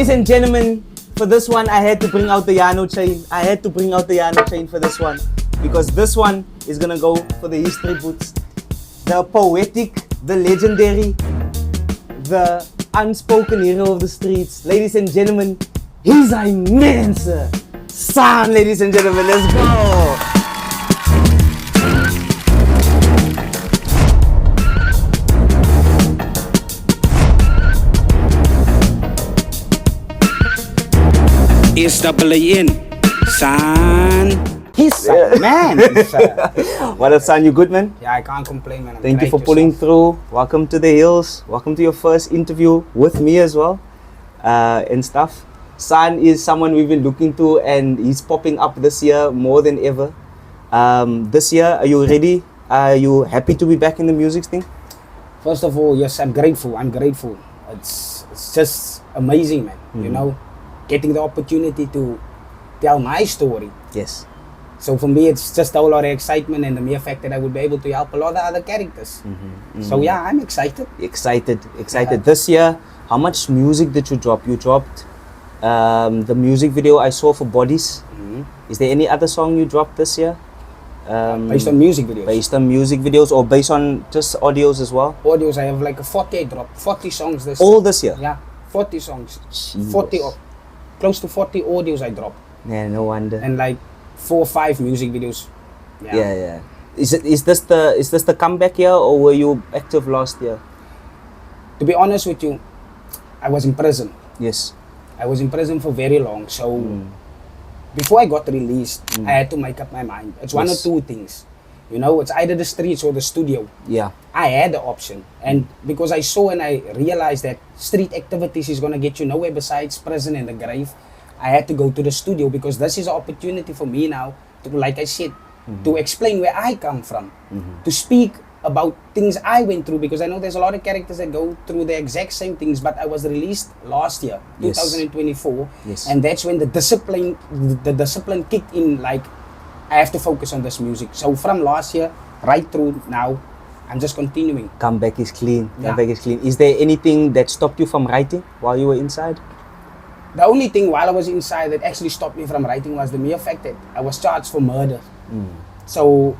Ladies and gentlemen, for this one, I had to bring out the Yano chain. I had to bring out the Yano chain for this one because this one is gonna go for the history boots. The poetic, the legendary, the unspoken hero of the streets. Ladies and gentlemen, he's a Mense. Saan, ladies and gentlemen, let's go. Is in Saan. He's a man. What up, Saan? You good, man? Yeah, I can't complain, man. Thank you for pulling through. Welcome to the hills. Welcome to your first interview with me as well, and stuff. Saan is someone we've been looking to, and he's popping up this year more than ever. This year, are you ready? Are you happy to be back in the music thing? First of all, yes, I'm grateful. It's just amazing, man. Mm-hmm. You know, getting the opportunity to tell my story. Yes. So for me, it's just a whole lot of excitement and the mere fact that I would be able to help a lot of other characters. So yeah, I'm excited. Excited. Yeah. This year, how much music did you drop? You dropped the music video I saw for Bodies. Is there any other song you dropped this year? Based on music videos. Based on music videos or based on just audios as well? Audios, I have like a 40 drop, 40 songs this All this year? Yeah, 40 songs. Jeez. 40 or close to 40 audios I dropped. Yeah, no wonder. And like 4 or 5 music videos. Yeah. Is this the comeback year or were you active last year? To be honest with you, I was in prison. Yes. I was in prison for very long. So before I got released, I had to make up my mind. It's one or two things. You know, it's either the streets or the studio. Yeah. I had the option. And because I saw and I realized that street activities is going to get you nowhere besides prison and the grave, I had to go to the studio because this is an opportunity for me now to, like I said, to explain where I come from, to speak about things I went through, because I know there's a lot of characters that go through the exact same things, but I was released last year, 2024, and that's when the discipline kicked in. Like, I have to focus on this music. So from last year right through now, I'm just continuing. Comeback is clean. Is there anything that stopped you from writing while you were inside? The only thing while I was inside that actually stopped me from writing was the mere fact that I was charged for murder. So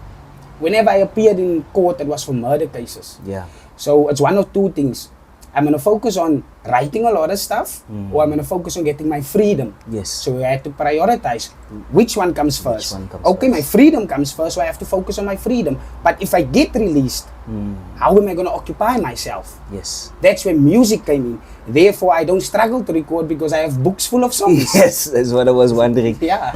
whenever I appeared in court, it was for murder cases. Yeah. So it's one of two things. I'm going to focus on writing a lot of stuff, or I'm going to focus on getting my freedom. Yes. So I had to prioritize which one comes first. Okay, my freedom comes first, so I have to focus on my freedom. But if I get released, how am I going to occupy myself? Yes. That's when music came in. Therefore, I don't struggle to record because I have books full of songs. Yes, that's what I was wondering. Yeah.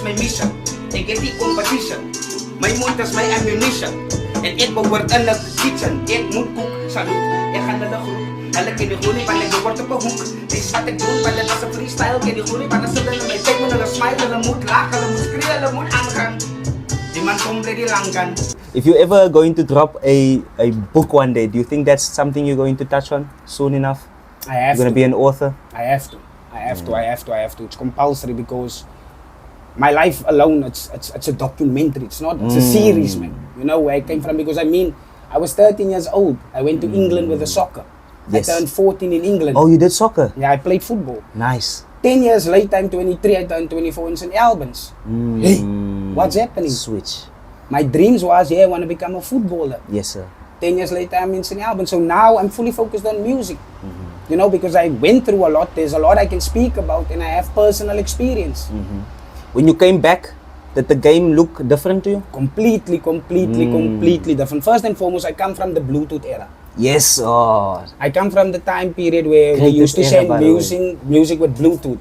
My mission, and get the competition. My montas, my ammunition. And it will work in the kitchen. It mood cook, salute. It can the hook. I like the holy, but I work up a hook. They started doing, but that's a freestyle. Get the holy, but I said, my take one of the smile, and the mood lack, and the mood scream, and the mood angkan. The man completely langkan. If you're ever going to drop a book one day, do you think that's something you're going to touch on soon enough? I have You're going to be an author? I have to. It's compulsory because my life alone, it's a documentary. It's a series, man. You know where I came from, because I was 13 years old. I went to England with the soccer. Yes. I turned 14 in England. Oh, you did soccer? Yeah, I played football. Nice. 10 years later, I'm 23, I turned 24 in St. Albans. Hey, what's happening? Switch. My dreams was, I want to become a footballer. Yes, sir. 10 years later, I'm in St. Albans. So now I'm fully focused on music. You know, because I went through a lot. There's a lot I can speak about, and I have personal experience. When you came back, did the game look different to you? Completely different. First and foremost, I come from the Bluetooth era. Yes. Oh. I come from the time period where we used to send music with Bluetooth.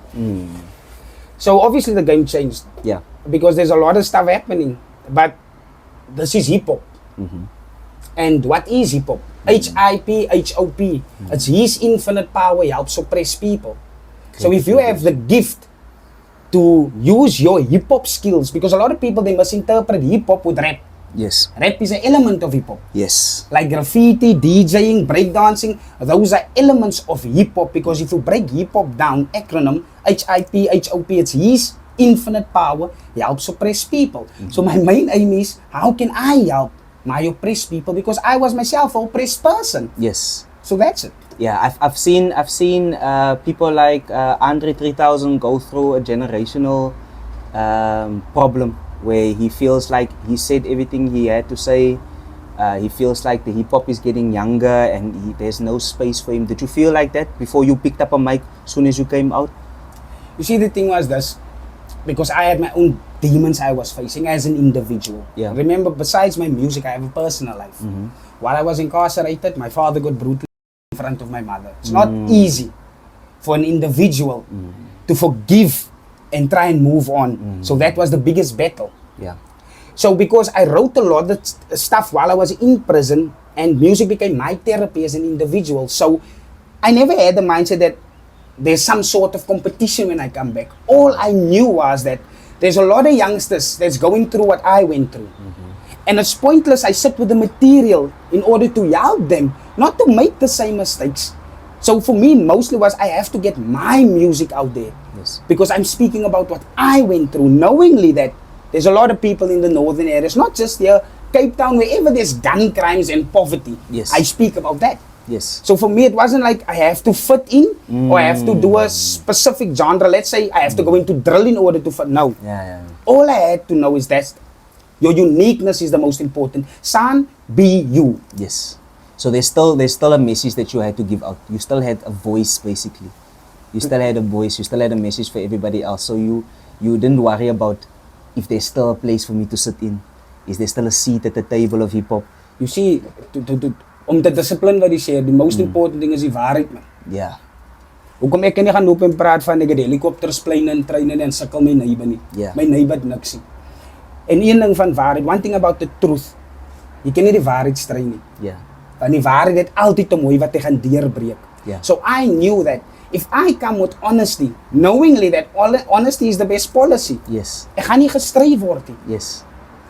So obviously the game changed. Yeah. Because there's a lot of stuff happening. But this is hip hop. And what is hip hop? HIP. It's His infinite power. He helps suppress people. So if you have the gift to use your hip hop skills, because a lot of people, they misinterpret hip hop with rap. Yes. Rap is an element of hip hop. Yes. Like graffiti, DJing, breakdancing, those are elements of hip hop, because if you break hip hop down, acronym HIP, it's His infinite power, he helps suppress people. So my main aim is, how can I help my oppressed people? Because I was myself an oppressed person. Yes. So that's it. Yeah, I've seen people like Andre 3000 go through a generational problem where he feels like he said everything he had to say. He feels like the hip hop is getting younger and there's no space for him. Did you feel like that before you picked up a mic as soon as you came out? You see, the thing was this, because I had my own demons I was facing as an individual. Yeah. Remember, besides my music, I have a personal life. While I was incarcerated, my father got brutally in front of my mother. It's not easy for an individual to forgive and try and move on. So that was the biggest battle. Yeah. So because I wrote a lot of stuff while I was in prison, and music became my therapy as an individual. So I never had the mindset that there's some sort of competition when I come back. All I knew was that there's a lot of youngsters that's going through what I went through. And it's pointless I sit with the material in order to help them not to make the same mistakes. So for me, mostly was I have to get my music out there. Yes. Because I'm speaking about what I went through, knowingly that there's a lot of people in the northern areas, not just here, Cape Town, wherever there's gun crimes and poverty. Yes. I speak about that. Yes. So for me, it wasn't like I have to fit in or I have to do a specific genre. Let's say I have to go into drill in order to fit. No. Yeah. All I had to know is that your uniqueness is the most important. Saan, be you. Yes. So there's still a message that you had to give out. You still had a voice, basically. You still had a voice. You still had a message for everybody else. So you didn't worry about if there's still a place for me to sit in. Is there still a seat at the table of hip hop? You see, om te discipline wat jy sê, the most important thing is die waarheid, man. Yeah. Hoekom ek nie gaan loop en praat van ek het helikopters, pleine en treine en sukkel my neighbor nie. Yeah. My neighbor het niks nie. En een ding van waarheid, one thing about the truth, jy kan nie die waarheid stry nie. Yeah. Want die waarheid het altyd 'n mooi wat jy gaan deurbreek. Yeah. So I knew that if I come with honesty, knowingly that honesty is the best policy, Yes. ek gaan nie gestry word nie. Yes.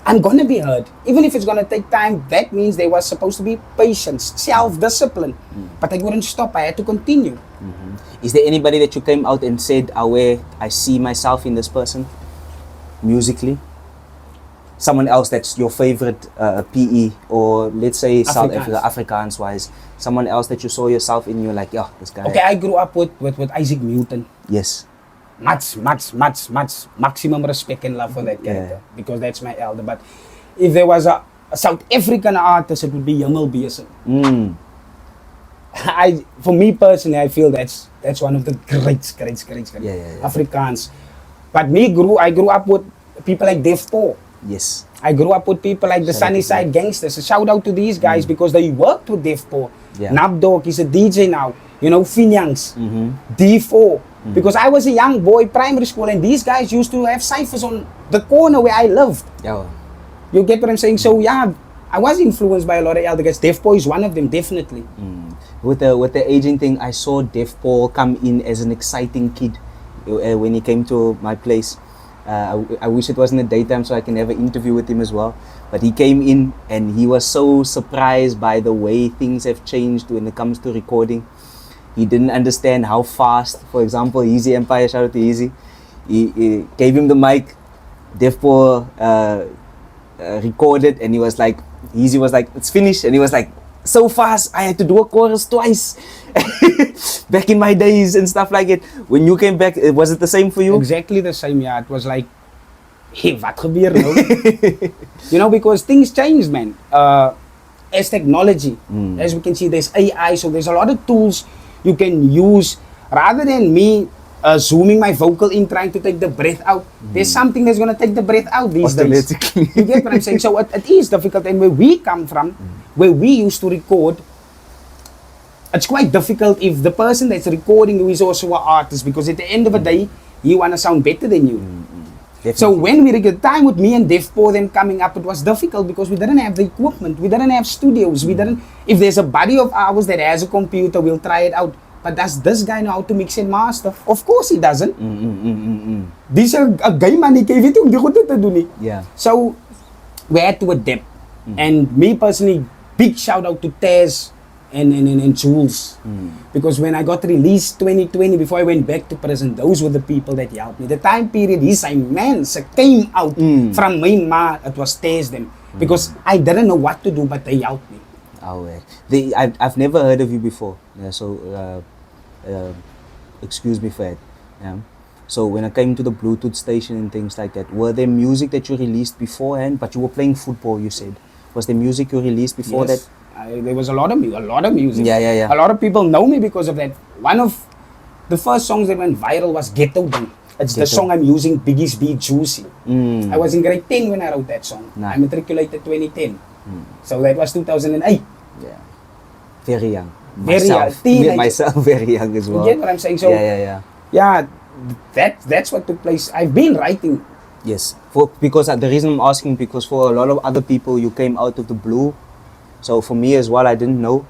I'm gonna be hurt. Even if it's gonna take time, that means there was supposed to be patience, self-discipline. But I wouldn't stop, I had to continue. Is there anybody that you came out and said, Awe, I see myself in this person? Musically? Someone else that's your favorite PE, or let's say South Africa, Afrikaans wise. Someone else that you saw yourself in, you're like, yeah, this guy. Okay, I grew up with Isaac Newton. Yes. Much maximum respect and love for that character, because that's my elder. But if there was a South African artist, it would be Jamal Beeson. For me personally, I feel that's one of the great Afrikaans. But I grew up with people like Def Paul. Yes. I grew up with people like the Sunnyside Gangsters. A shout out to these guys because they worked with Def Paul. Yeah. Napdog, he's a DJ now. You know, Finyangs, D4. Because I was a young boy, primary school, and these guys used to have ciphers on the corner where I lived. Yeah. You get what I'm saying? So yeah, I was influenced by a lot of elder guys. Def Paul is one of them, definitely. With the aging thing, I saw Def Paul come in as an exciting kid when he came to my place. I wish it wasn't a daytime so I can have an interview with him as well. But he came in and he was so surprised by the way things have changed when it comes to recording. He didn't understand how fast, for example, Easy Empire, shout out to Easy. He gave him the mic, Def Paul recorded, and he was like, Easy was like, it's finished, and he was like, so fast, I had to do a chorus twice. Back in my days and stuff like it. When you came back, was it the same for you? Exactly the same, yeah. It was like, hey, wat gebeur nou? You know, because things changed, man. As technology, as we can see, there's AI, so there's a lot of tools you can use. Rather than me zooming my vocal in, trying to take the breath out, there's something that's going to take the breath out these days. You get what I'm saying? So it is difficult, and where we come from, where we used to record, it's quite difficult if the person that's recording you is also an artist, because at the end of the day, he want to sound better than you. Definitely. So when we get time with me and Def Paul them coming up, it was difficult because we didn't have the equipment, we didn't have studios, we didn't. If there's a buddy of ours that has a computer, we'll try it out. But does this guy know how to mix and master? Of course he doesn't. This a guy man, he gave it to him. Yeah. So we had to adapt. And me personally, big shout out to Taz and Jules. Because when I got released 2020, before I went back to prison, those were the people that helped me. The time period Hies Mense came out from my ma, it was Taz them. Because I didn't know what to do, but they helped me. Oh, I've never heard of you before. Yeah, so excuse me for it. Yeah. So when I came to the Bluetooth station and things like that, were there music that you released beforehand? But you were playing football, you said. Was there music you released before Yes. There was a lot of music. Yeah, yeah, yeah. A lot of people know me because of that. One of the first songs that went viral was Ghetto Ding. It's the Ghetto. song I'm using, Biggie's Be Juicy. Mm. I was in grade 10 when I wrote that song. Nah. I matriculated 2010. So that was 2008. Yeah. Very young. Very young. Teenager. Myself, very young as well. You get what I'm saying? So yeah, that's what took place. I've been writing. Yes. Because the reason I'm asking, because for a lot of other people, you came out of the blue. So for me as well, I didn't know.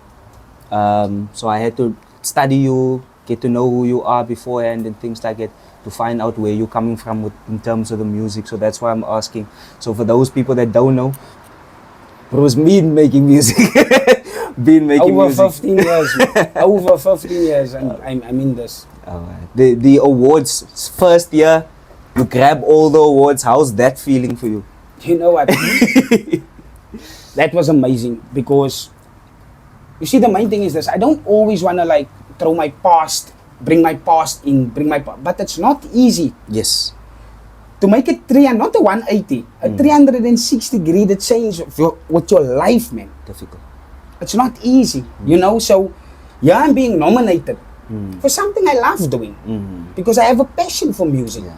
So I had to study you, get to know who you are beforehand and things like that, to find out where you're coming from in terms of the music. So that's why I'm asking. So for those people that don't know, bro's been making music. Over 15 years. Over 15 years, and I'm in this. The awards, first year, you grab all the awards. How's that feeling for you? You know what? That was amazing, because you see, the main thing is this: I don't always want to like throw my past, bring my past in, but it's not easy. Yes. To make it not a 180, a 360 degree the change with your life, man. Difficult. It's not easy, you know. So yeah, I'm being nominated for something I love doing, because I have a passion for music. Yeah.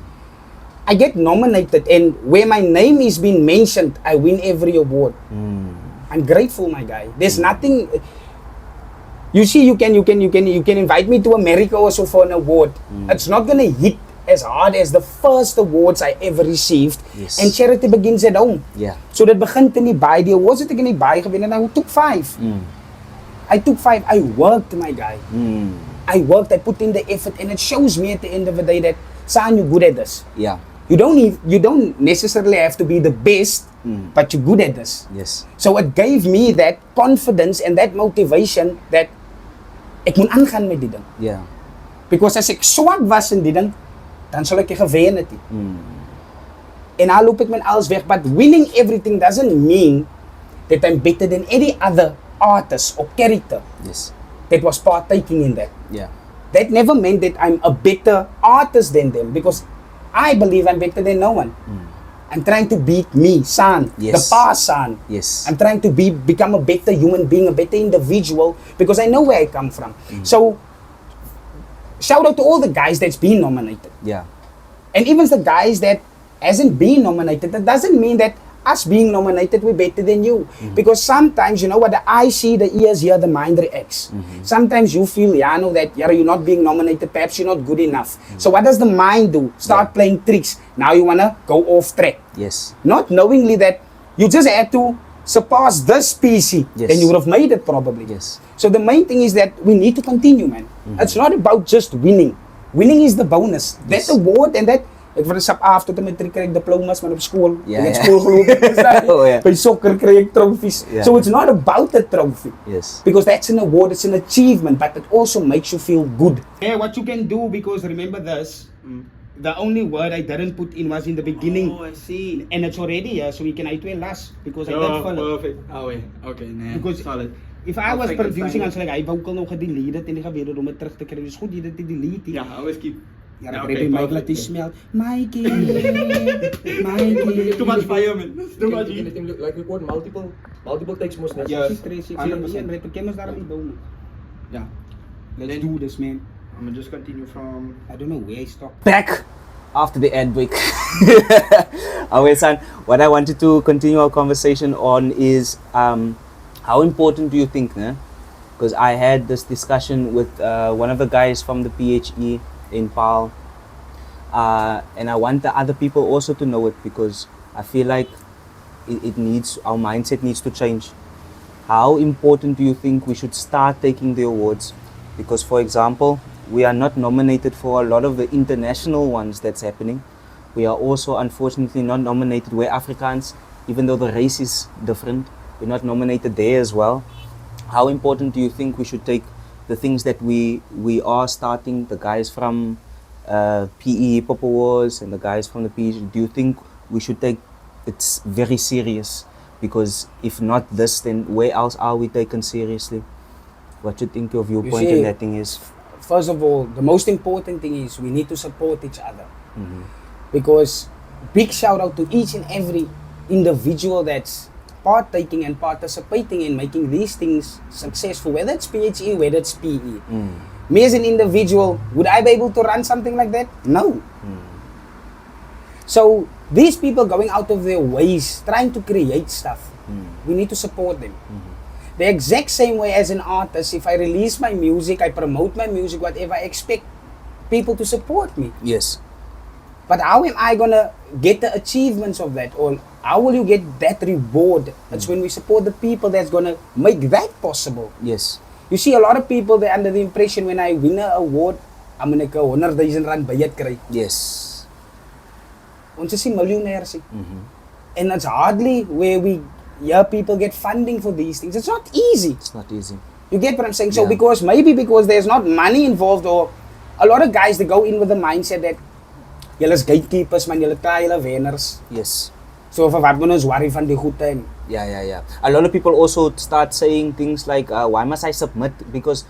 I get nominated, and where my name is being mentioned, I win every award. I'm grateful, my guy. There's nothing. You see, you can invite me to America also for an award. It's not gonna hit as hard as the first awards I ever received. Yes. And charity begins at home. Yeah. So dat begint in die baie. Die awards het ek in die baie gewen, and I took 5. I took 5. I worked, my guy. I worked. I put in the effort, and it shows me at the end of the day that, Saan, you're good at this. Yeah. You don't necessarily have to be the best, but you're good at this. Yes. So it gave me that confidence and that motivation that ek moet aangaan met die ding. Yeah. Because as ek swak was in die ding, dan sal ek nie gewen het nie. En nou loop ek met alles weg, but winning everything doesn't mean that I'm better than any other artist or character Yes. that was partaking in that. Yeah. That never meant that I'm a better artist than them, because I believe I'm better than no one. I'm trying to beat me, Saan, Yes. the past Saan. Yes. I'm trying to become a better human being, a better individual, because I know where I come from. So, shout out to all the guys that's been nominated. Yeah. And even the guys that hasn't been nominated, that doesn't mean that us being nominated, we're better than you. Because sometimes, you know what, the eye see, the ears hear, the mind reacts. Sometimes you feel, that you're not being nominated, perhaps you're not good enough. So what does the mind do? Start playing tricks. Now you want to go off track. Yes. Not knowingly that you just had to surpass this PC, Yes. then you would have made it probably. Yes. So the main thing is that we need to continue, man. It's not about just winning. Winning is the bonus. Yes. That award and that, ek vir sap after the matric kry ek diplomas man op skool. Yeah, Ek het yeah. skool geloop. Oh, yeah. By soccer kry ek trophies. Yeah. So it's not about the trophy. Yes. Because that's an award, it's an achievement, but it also makes you feel good. Yeah, what you can do, because remember this, the only word I didn't put in was in the beginning. Oh, I see. And it's already here, so we can uitwee last, because I Oh, did follow. perfect. Oh, wait. Okay, nee. Because solid. if I was Perfect, producing, fine. dan sal ek hy vocal nog gedelete het en die gebeur om dit terug te kry. Dus goed, jy dit delete. Ja, always keep. Ja, Ja, dan okay, kry jy my perfect. laat die smell. Mikey. Too much fire, man. Too much Can heat. it like record multiple takes most net? Yes. 100%. Right, ken ons daarom nie bou nie. Yeah. Let's do this, man. I'm gonna just continue from. I don't know where I stopped. Back after the ad break. Alright, son. What I wanted to continue our conversation on is how important do you think, because I had this discussion with one of the guys from the PHE in Paarl, and I want the other people also to know it, because I feel like it needs, our mindset needs to change. How important do you think we should start taking the awards? Because, for example, we are not nominated for a lot of the international ones that's happening. We are also unfortunately not nominated where Afrikaans, even though the race is different, we're not nominated there as well. How important do you think we should take the things that we are starting, the guys from PE Hip Hop Awards and the guys from the PE, do you think we should take it very serious Because if not this, then where else are we taken seriously? What you think your viewpoint see, in that thing is? First of all, the most important thing is we need to support each other. Mm-hmm. Because big shout out to each and every individual that's partaking and participating in making these things successful, whether it's PHE, whether it's PE. Me as an individual, would I be able to run something like that? No. So these people going out of their ways, trying to create stuff, we need to support them. The exact same way as an artist, if I release my music, I promote my music, whatever, I expect people to support me. Yes. But how am I gonna get the achievements of that? Or how will you get that reward? That's when we support the people that's gonna make that possible. Yes. You see, a lot of people, they're under the impression when I win an award, I'm gonna go 100,000 rand bayad kry. Yes. Ons is millionaires. And it's hardly where we hear people get funding for these things. It's not easy. It's not easy. You get what I'm saying? So Yeah. because there's not money involved, or a lot of guys, they go in with the mindset that julle is gatekeepers, man, julle try julle wenners. Yes. So vir wat moet ons worry van die goed time? Yeah. A lot of people also start saying things like, "Why must I submit?" Because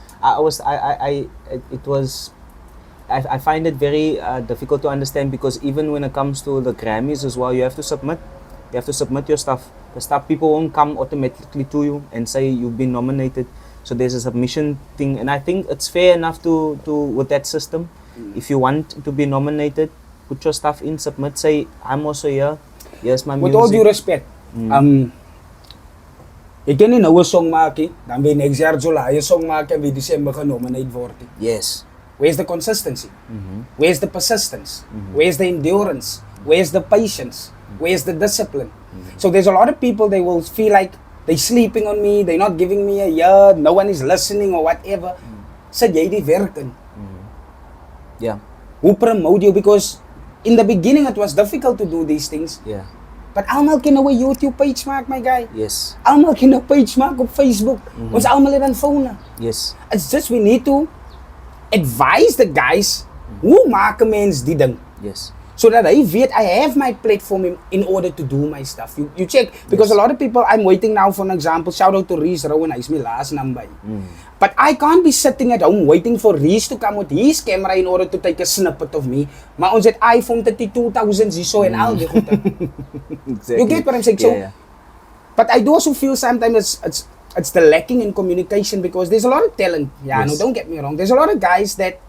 I find it very difficult to understand, because even when it comes to the Grammys as well, you have to submit. You have to submit your stuff. The stuff, people won't come automatically to you and say you've been nominated. So there's a submission thing, and I think it's fair enough to with that system. If you want to be nominated, put your stuff in, submit, say I'm also here. Here's my With music. all due respect, ek kan nie nou 'n song maak nie, dan by next jaar July 'n song maak en by December genominate word nie. Yes. Where's the consistency? Where's the persistence? Where's the endurance? Where's the patience? Where's the discipline? So there's a lot of people, they will feel like they're sleeping on me, they're not giving me a year, no one is listening or whatever. Sit jy die werk in? Yeah. Who promote you? Because in the beginning it was difficult to do these things. Yeah. But almal kan nou 'n YouTube page maak, my guy. Yes. Almal kan 'n page maak op Facebook. Ons almal het 'n phone. Yes. It's just we need to advise the guys hoe maak 'n mens die ding. Yes. So that I have my platform in order to do my stuff. You check, because a lot of people, I'm waiting now for an example, shout out to Hies Rowan, he's my last number. But I can't be sitting at home waiting for Hies to come with his camera in order to take a snippet of me. Maar ons het iPhone 32,000 so en al die goede. Exactly. You get what I'm saying? So, Yeah. but I do also feel sometimes it's the lacking in communication, because there's a lot of talent. Yeah, no, Yes. don't get me wrong. There's a lot of guys that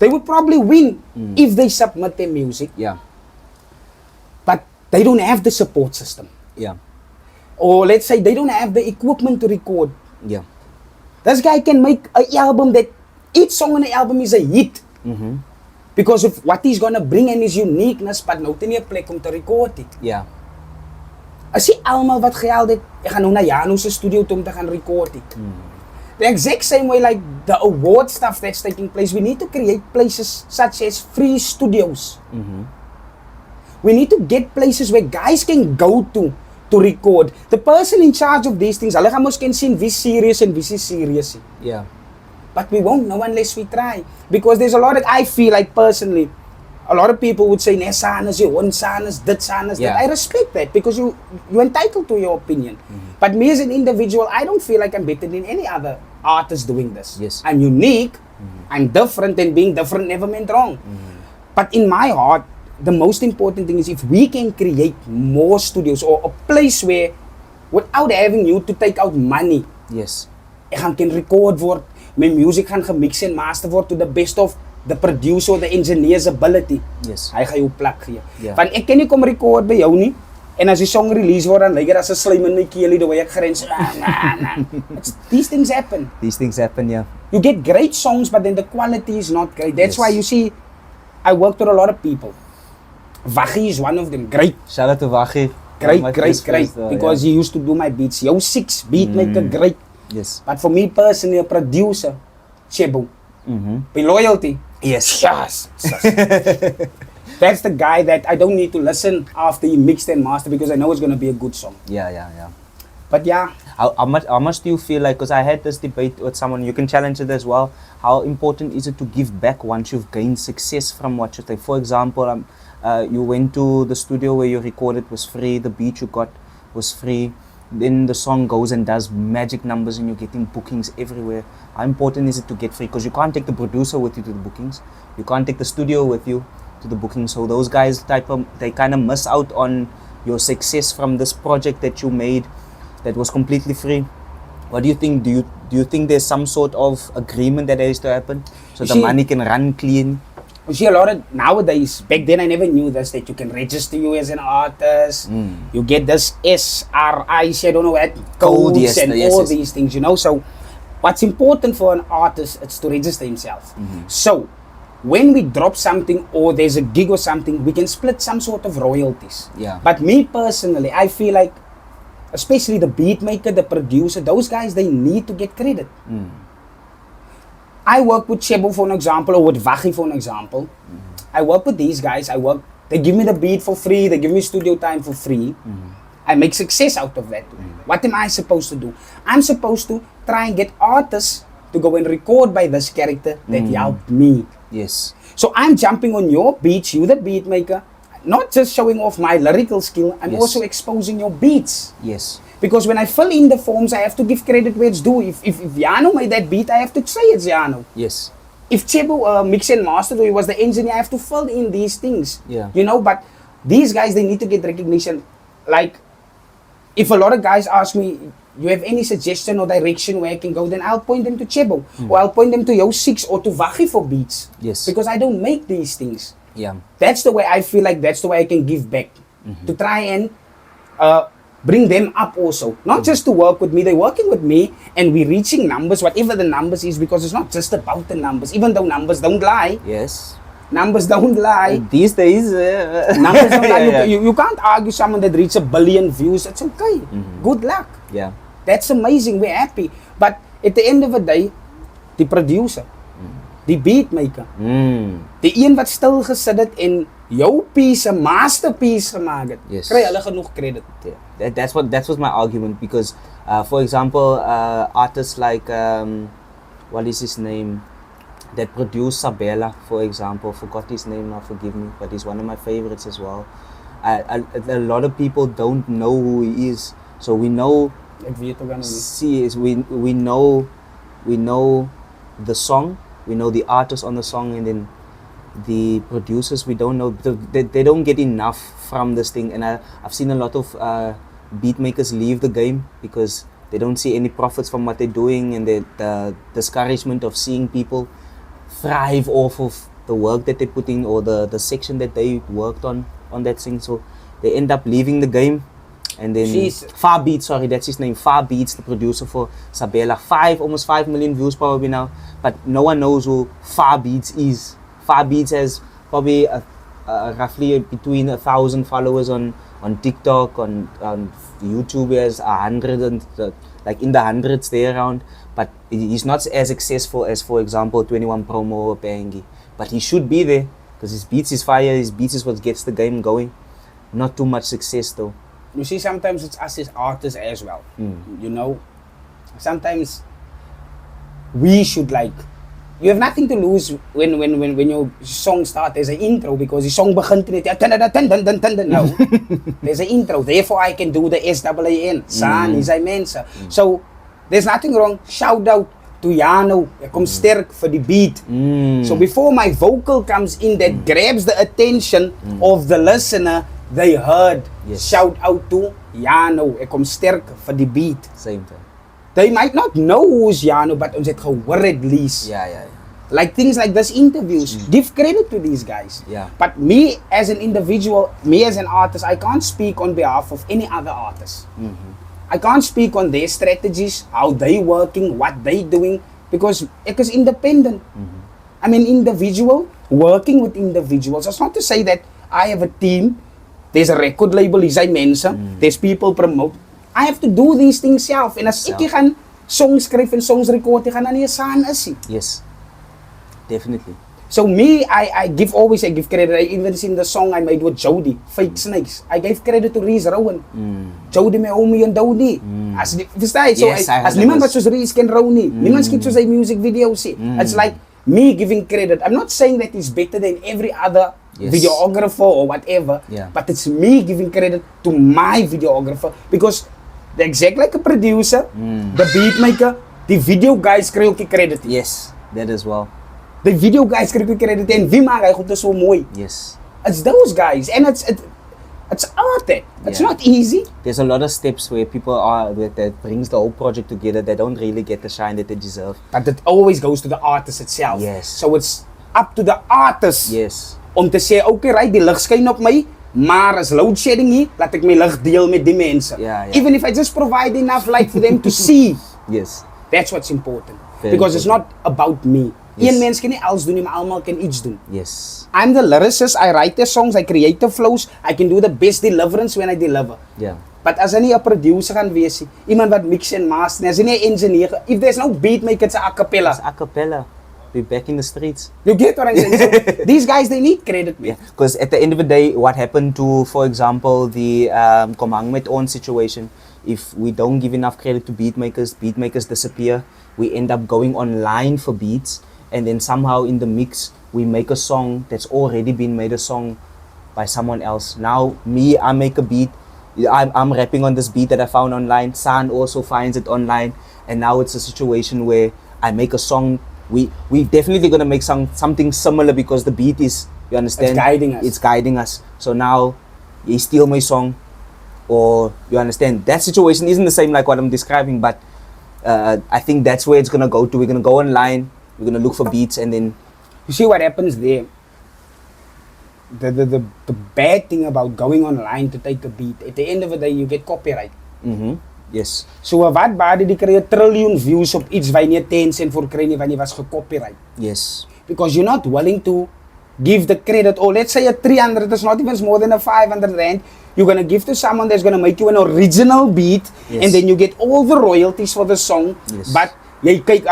they would probably win if they submit their music, Yeah. but they don't have the support system. Yeah. Or let's say they don't have the equipment to record. Yeah. This guy can make an album that each song on the album is a hit. Because of what he's gonna bring and his uniqueness, but nou ten nie 'n plek om te record it. Yeah. As jy almal wat geld het, ek gaan nou na Jano se studio toe om te gaan record it. The exact same way like the award stuff that's taking place, we need to create places such as free studios. We need to get places where guys can go to record. The person in charge of these things, hulle gaan mos kan sien wie serious en wie is serious. Yeah. But we won't know unless we try. Because there's a lot that I feel like personally, a lot of people would say, "Nee, Saan is you, Saan is dit, Saan is that." Yeah. I respect that, because you're entitled to your opinion. But me as an individual, I don't feel like I'm better than any other artist doing this. Yes. I'm unique, I'm different, and being different never meant wrong. But in my heart, the most important thing is if we can create more studios, or a place where, without having you to take out money, Yes. ek gaan kan record word, my music gaan gemix en master word to the best of the producer or the engineer's ability. Yes. Hy gaan jou plek gee. Ja. Want ek kan nie kom record by jou nie, en as die song release word, dan lyk dit as 'n slijm in my keel, the way ek grens. These things happen. These things happen, yeah. You get great songs, but then the quality is not great. That's Yes. why you see, I worked with a lot of people. Waggy is one of them. Great. Shout out to Waggy. Great, My great, first great. first, Because he used to do my beats. Yo, 6 beat maker, great. Yes. But for me personally, a producer, Chebu. By loyalty. Yes. Yes. That's the guy that I don't need to listen after he mixed and mastered, because I know it's going to be a good song. Yeah. But yeah, How much do you feel like, because I had this debate with someone, you can challenge it as well, how important is it to give back once you've gained success from what you take? For example, you went to the studio where you recorded was free, the beat you got was free, then the song goes and does magic numbers and you're getting bookings everywhere. How important is it to get free? Because you can't take the producer with you to the bookings. You can't take the studio with you to the bookings. So those guys they kind of miss out on your success from this project that you made that was completely free. What do you think? Do you think there's some sort of agreement that has to happen so the money can run clean? You see a lot of nowadays, back then I never knew this, that you can register you as an artist. You get this SRI, I don't know what, codes yes, and yes, all yes. these things, you know. So what's important for an artist is to register himself. So when we drop something or there's a gig or something, we can split some sort of royalties. Yeah. But me personally, I feel like, especially the beat maker, the producer, those guys, they need to get credit. I work with Chebo for an example, or with Vachi for an example. I work with these guys. They give me the beat for free. They give me studio time for free. I make success out of that. What am I supposed to do? I'm supposed to try and get artists to go and record by this character that helped me. Yes. So I'm jumping on your beats, you the beat maker, not just showing off my lyrical skill, I'm Yes. also exposing your beats. Yes. Because when I fill in the forms, I have to give credit where it's due. If Yano made that beat, I have to say it's Yano. Yes. If Chebo mix and mastered or he was the engineer, I have to fill in these things. Yeah. You know, but these guys, they need to get recognition. Like, if a lot of guys ask me, you have any suggestion or direction where I can go, then I'll point them to Chebo. Or I'll point them to Yo Six or to Vachi for beats. Yes. Because I don't make these things. Yeah. That's the way I feel like that's the way I can give back. To try and bring them up also. Not just to work with me, they're working with me and we're reaching numbers, whatever the numbers is, because it's not just about the numbers, even though numbers don't lie. Yes. Numbers don't lie. These days, Numbers don't lie. Yeah, yeah. You can't argue someone that reaches 1 billion views. That's okay. Good luck. Yeah. That's amazing. We're happy. But at the end of the day, the producer, the beat maker, die een wat stil gesit het en jou piece, 'n masterpiece gemaak het, Yes. kry hulle genoeg credit. Yeah. That's what my argument, because for example, artists like what is his name, that produced Sabella, for example, forgot his name now, forgive me, but he's one of my favorites as well. A lot of people don't know who he is, so we know. Ek weet ook aan nie. See, is we know the song, we know the artist on the song, and then the producers we don't know. They don't get enough from this thing, and I've seen a lot of beat makers leave the game because they don't see any profits from what they're doing, and the discouragement of seeing people thrive off of the work that they put in, or the section that they worked on that thing. So they end up leaving the game. And then Jeez. Far Beats, sorry, that's his name. Far Beats, the producer for Sabella. Almost 5 million views probably now. But no one knows who Far Beats is. Far Beats has probably roughly between 1,000 followers on TikTok, on YouTube. He has 100 and like in the hundreds there around. But he's not as successful as, for example, 21 Promo or Pengi. But he should be there because his beats is fire. His beats is what gets the game going. Not too much success though. You see, sometimes it's us as artists as well. You know, sometimes we should you have nothing to lose when your song starts. There's an intro because the song begint net. No, there's an intro. Therefore, I can do the SAAN. Saan, Hies, Mense. So there's nothing wrong. Shout out to Yano. Ek kom sterk for the beat. So before my vocal comes in, that grabs the attention of the listener. They heard. Yes. Shout out to Yano. Ek kom sterk vir die beat. Same thing. They might not know who's Yano, but ons het gehoor at least. Yeah. Like things like this interviews. Give credit to these guys. Yeah. But me as an individual, me as an artist, I can't speak on behalf of any other artist. I can't speak on their strategies, how they working, what they doing, because ek is independent. I'm an individual working with individuals. That's not to say that I have a team. There's a record label, Hies, Mense. There's people promote. I have to do these things self. En as ek gaan songs skryf en songs record, ek gaan dan nie 'n Saan is nie. Yes. Definitely. So me, I give credit. I even seen the song I made with Jody, Fake Snakes. I gave credit to Reese Rowan. Jody my homie en Dodi. As verstaan jy? So Yes, I as heard niemand that wat soos Reese ken rou nie. Niemand skiet soos hy music videos nie. It's like me giving credit. I'm not saying that he's better than every other videographer or whatever, Yeah. but it's me giving credit to my videographer because exact like a producer, the beat maker, the video guys kry ook die credit. Yes, that as well. The video guys kry ook die credit en wie maak hy goed so mooi? Yes. It's those guys and it's art. It's Yeah. not easy. There's a lot of steps where people are that brings the whole project together. They don't really get the shine that they deserve. But it always goes to the artist itself. Yes. So it's up to the artist Yes. om te sê, okay, right, die lig skyn op my, maar as load shedding hier, laat ek my lig deel met die mense. Yeah, yeah. Even if I just provide enough light for them to see, Yes. that's what's important. Very Because it's not about me. Yes. Een mens kan nie alles doen nie, maar almal kan iets doen. Yes. I'm the lyricist, I write the songs, I create the flows, I can do the best deliverance when I deliver. Yeah. But as hy nie 'n producer gaan wees nie, iemand wat mix and master, as hy nie 'n engineer, if there's no beat maker, it's a cappella. It's a cappella. We're back in the streets. You get what I'm saying? So these guys, they need credit, man. Yeah. Because at the end of the day, what happened to, for example, the Komang met On situation, if we don't give enough credit to beat makers disappear. We end up going online for beats, and then somehow in the mix, we make a song that's already been made a song by someone else. Now, me, I make a beat. I'm rapping on this beat that I found online. Saan also finds it online, and now it's a situation where I make a song. We definitely gonna make something similar because the beat is, you understand? It's guiding us. It's guiding us. So now, you steal my song, or you understand? That situation isn't the same like what I'm describing, but I think that's where it's gonna go to. We're gonna go online. We're gonna look for beats, and then You see what happens there? The bad thing about going online to take a beat, at the end of the day, you get copyright. yes, So wat baie die kry 'n triljoen views op iets wat nie 10 cent vir kry nie want jy was gecopyright. yes, Because you're not willing to give the credit, or let's say a 300 is not even more than a 500 rand, you're gonna give to someone that's gonna make you an original beat, Yes. and then you get all the royalties for the song. Yes. But jy kyk,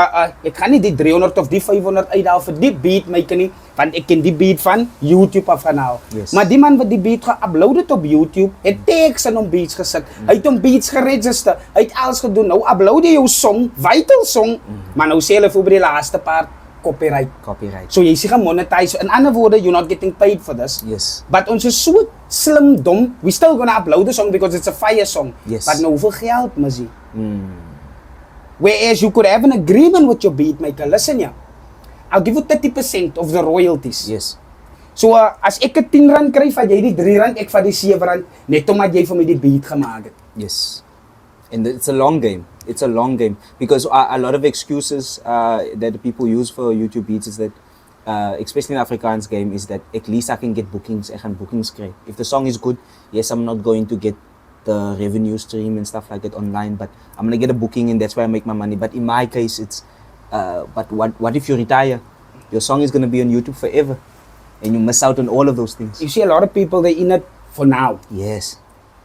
ek gaan nie die 300 of die 500 uithaal vir die beat maker nie, want ek ken die beat van YouTube af gaan haal. Yes. Maar die man wat die beat geupload het op YouTube, het tekst in hom beats gesit, hy het hom beats geregister, hy het alles gedoen. Nou upload jy jou song, vital song, maar nou sê hulle vir die laaste part copyright. copyright. So jy sê gemonetize. In ander woorde, you're not getting paid for this. Yes, But ons is so slim dom, we still gonna upload the song because it's a fire song. Yes. But nou hoeveel geld mis jy? Whereas you could have an agreement with your beat maker. Listen ja, I'll give you 30% of the royalties. yes, So as ek 'n 10 rand kry, vat jy die 3 rand, ek vat die 7 rand, net omdat jy vir my die beat gemaak het. yes. And it's a long game. It's a long game because a lot of excuses that the people use for YouTube beats is that, especially in Afrikaans game, is that at least I can get bookings. Ek gaan bookings kry. If the song is good, yes, I'm not going to get the revenue stream and stuff like that online, but I'm gonna get a booking and that's where I make my money. But in my case, it's but what if you retire? Your song is gonna be on YouTube forever, and you miss out on all of those things. You see a lot of people, they in it for now. Yes,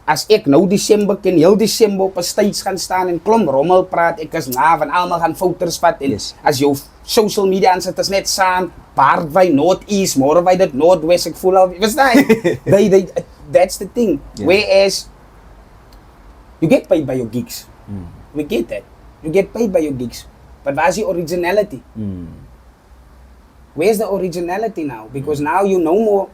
As ek nou Desember ken, heel Desember op 'n stage gaan staan en klomp rommel praat, ek is na van almal gaan foto's vat en Yes. as jou social media aansit is net Saan, Baardwy, Northeast, Moorwy dit Northwest, ek voel al, verstaan jy? they that's the thing. Yeah. Whereas you get paid by your gigs. We get that. You get paid by your gigs. But where's the originality? Where's the originality now? Because now you know more.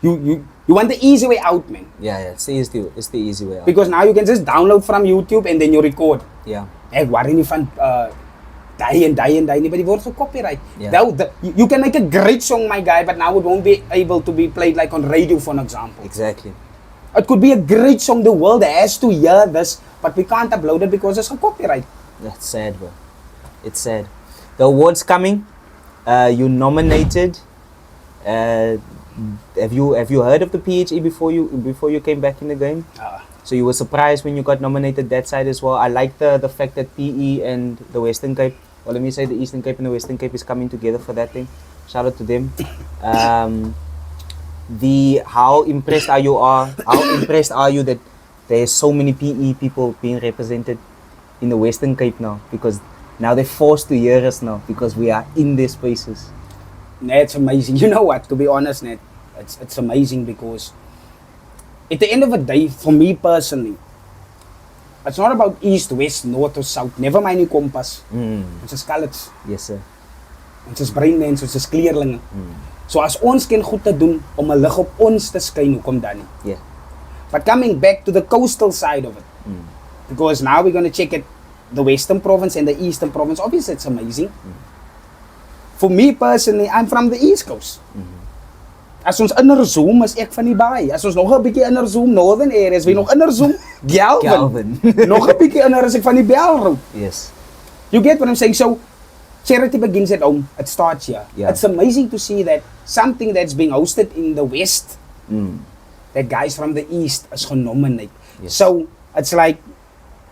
You want the easy way out, man. yeah. It's the easy way out. Because now you can just download from YouTube and then you record. Yeah, Ek worry nie van die nie, but die word copyright. Yeah. You can make a great song, my guy, but now it won't be able to be played like on radio, for an example. exactly. It could be a great song, the world has to hear this, but we can't upload it because it's a copyright. That's sad, bro. It's sad. The awards coming. You nominated. Have you heard of the PHE before you came back in the game? So you were surprised when you got nominated that side as well. I like the fact that PE and the Western Cape, or let me say the Eastern Cape and the Western Cape is coming together for that thing. Shout out to them. How impressed are you that there's so many PE people being represented in the Western Cape now, because now they're forced to hear us now because we are in their spaces. Nah, it's amazing. You know what? To be honest, Ned, it's amazing because at the end of the day, for me personally, it's not about east, west, north or south. Never mind die kompas. Ons is skelets. Yes, sir. Ons is breinmense, ons is kleerlinge. So as ons ken goed te doen om 'n lig op ons te skyn, hoekom dan nie? Yeah. But coming back to the coastal side of it, Because now we're going to check it, the Western Province and the Eastern Province. Obviously, it's amazing. For me personally, I'm from the East Coast. As ons innerzoom, is ek van die baai. As ons nog 'n bietjie innerzoom, Northern areas, weer nog innerzoom, Galvin. Nog 'n bietjie inner is ek van die Bellroad. Yes. You get what I'm saying? So, charity begins at home. It starts here. Yeah. It's amazing to see that something that's being hosted in the West, that guys from the East is genominate. Yes. So, it's like,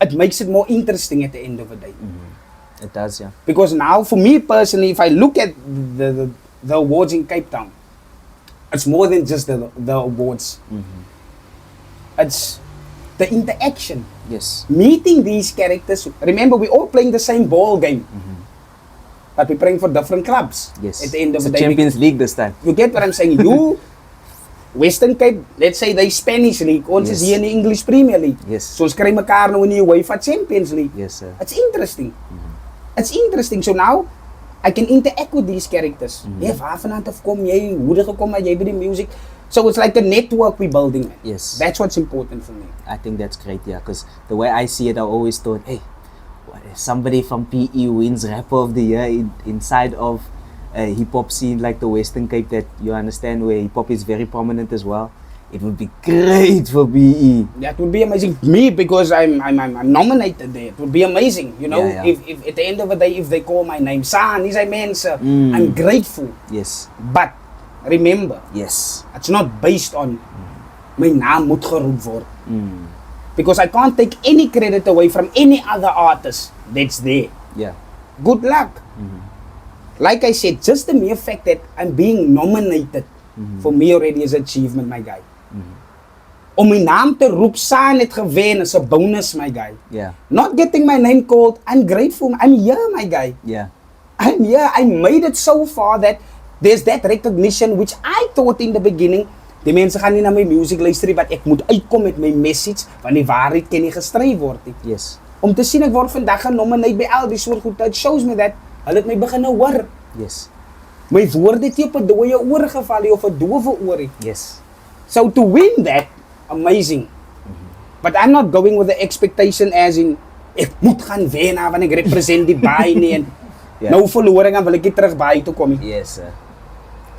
it makes it more interesting at the end of the day. It does, yeah. Because now, for me personally, if I look at the awards in Cape Town, it's more than just the awards. It's the interaction. Yes. Meeting these characters. Remember, we're all playing the same ball game. But we're playing for different clubs. Yes. At the end of It's the a day. Champions League this time. You get what I'm saying? You, Western Cape, let's say the Spanish League, ons is Yes. hier in die English Premier League. Yes. So ons kry mekaar nou in die UEFA Champions League. Yes, sir. It's interesting. It's interesting. So now, I can interact with these characters. Ja, waar vandaan af kom jy? Hoe het gekom dat jy by die music? So it's like a network we're building. Man. Yes. That's what's important for me. I think that's great, yeah, because the way I see it, I always thought, hey, what if somebody from PE wins Rapper of the Year inside of a hip-hop scene like the Western Cape that you understand where hip-hop is very prominent as well? It would be great for PE. That would be amazing. Me, because I'm nominated there. It would be amazing. You know, Yeah, yeah. If at the end of the day, if they call my name, Saan, Hies, Mense, I'm grateful. Yes. But remember, Yes. it's not based on my naam moet geroep word. Because I can't take any credit away from any other artist that's there. Yeah. Good luck. Like I said, just the mere fact that I'm being nominated for me already is achievement, my guy. Om my naam te roep, Saan het gewen, is a bonus, my guy. Yeah. Not getting my name called, I'm grateful. I'm here, my guy. Yeah. I'm here. I made it so far that there's that recognition which I thought in the beginning, die mense gaan nie na my music luister nie, but ek moet uitkom met my message, want die waarheid kan nie gestry word nie. Yes. Om te sien ek word vandag genominate by al die soort goed, it shows me that hulle het my begin hoor. Yes. My woorde het nie op 'n dooie oor geval nie of 'n doewe oor nie. Yes. So to win that, amazing. But I'm not going with the expectation as in, ek moet gaan wen want ek represent die baai nie en Yeah. nou verloor ek dan wil ek nie terug baai toe kom nie. Yes, sir.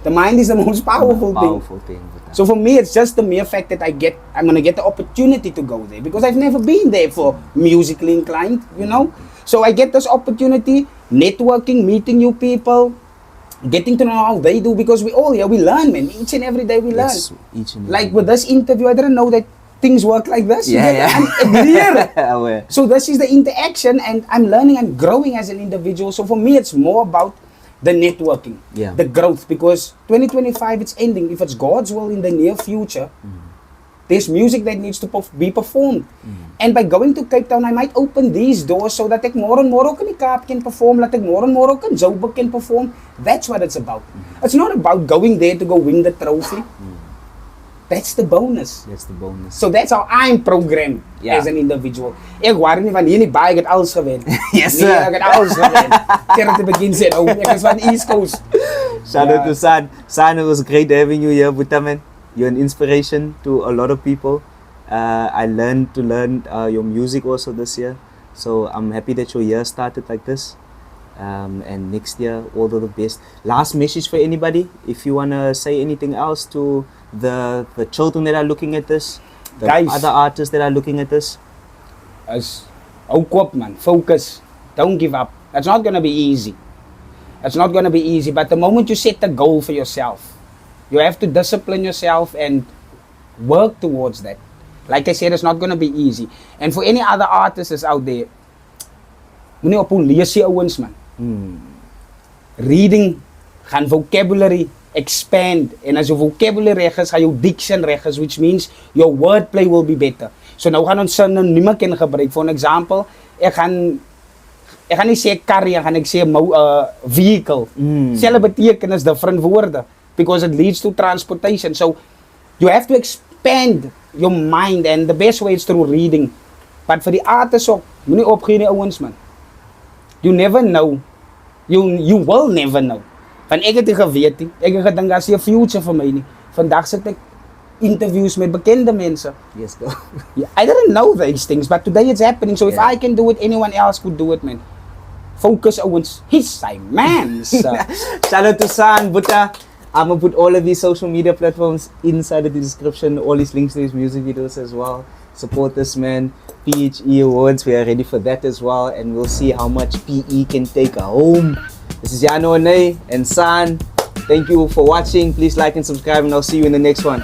The mind is the most powerful thing. Powerful thing. So for me, it's just the mere fact that I'm gonna get the opportunity to go there because I've never been there for musically inclined, you know. So I get this opportunity, networking, meeting new people, getting to know how they do because we all here we learn, man. Each and every day we learn. Yes, each and Like every with this interview, I didn't know that things work like this. You Yeah, get yeah. I'm here. Aware. So this is the interaction, and I'm learning and growing as an individual. So for me, it's more about the networking, Yeah. the growth, because 2025 it's ending. If it's God's will in the near future, there's music that needs to be performed. And by going to Cape Town, I might open these doors so that ek more and more ook in die Kaap can perform, that ek more and more ook in Joburg can perform. That's what it's about. It's not about going there to go win the trophy. That's the bonus. That's the bonus. So that's how I'm programmed Yeah. as an individual. Ek worry nie van hier nie baie, ek het alles gewen. Yes, Nee, sir. ek het alles gewen. Terwyl te begin sê, oh, ek is van East Coast. Shout out to Saan. Saan, it was great having you here, Buddha, man. You're an inspiration to a lot of people. I learned to learn your music also this year. So I'm happy that your year started like this. And next year, all of the best. Last message for anybody, if you want to say anything else to the children that are looking at this, the Guys. other artists that are looking at this. As hou kop man, focus. Don't give up. That's not going to be easy. It's not going to be easy, but the moment you set the goal for yourself, you have to discipline yourself and work towards that. Like I said, it's not going to be easy. And for any other artists out there, moenie op hoe lees jy ouens man. Reading, gaan vocabulary expand. En as jou vocabulary reg is, gaan jou diction reg is, which means your wordplay will be better. So nou gaan ons sinonieme kan gebruik. For an example, ek gaan nie sê kar nie, gaan ek sê vehicle. Selfe betekenis, different woorde. Because it leads to transportation. So you have to expand your mind, and the best way is through reading. But for die artists ook, moenie opgee nie ouens man. You never know. You will never know. Want ek het nie geweet nie. Ek het gedink as jy 'n future vir my nie. Vandag sit ek interviews met bekende mensen. Yes, go. Yeah, I didn't know these things, but today it's happening. So if Yeah. I can do it, anyone else could do it, man. Focus Owens, he's my man. Shout out to Saan, Buddha. I'm gonna put all of these social media platforms inside of the description, all these links to his music videos as well. Support this man. PHE Awards, we are ready for that as well, and we'll see how much PE can take home. This is Yano Ane and Saan. Thank you for watching. Please like and subscribe, and I'll see you in the next one.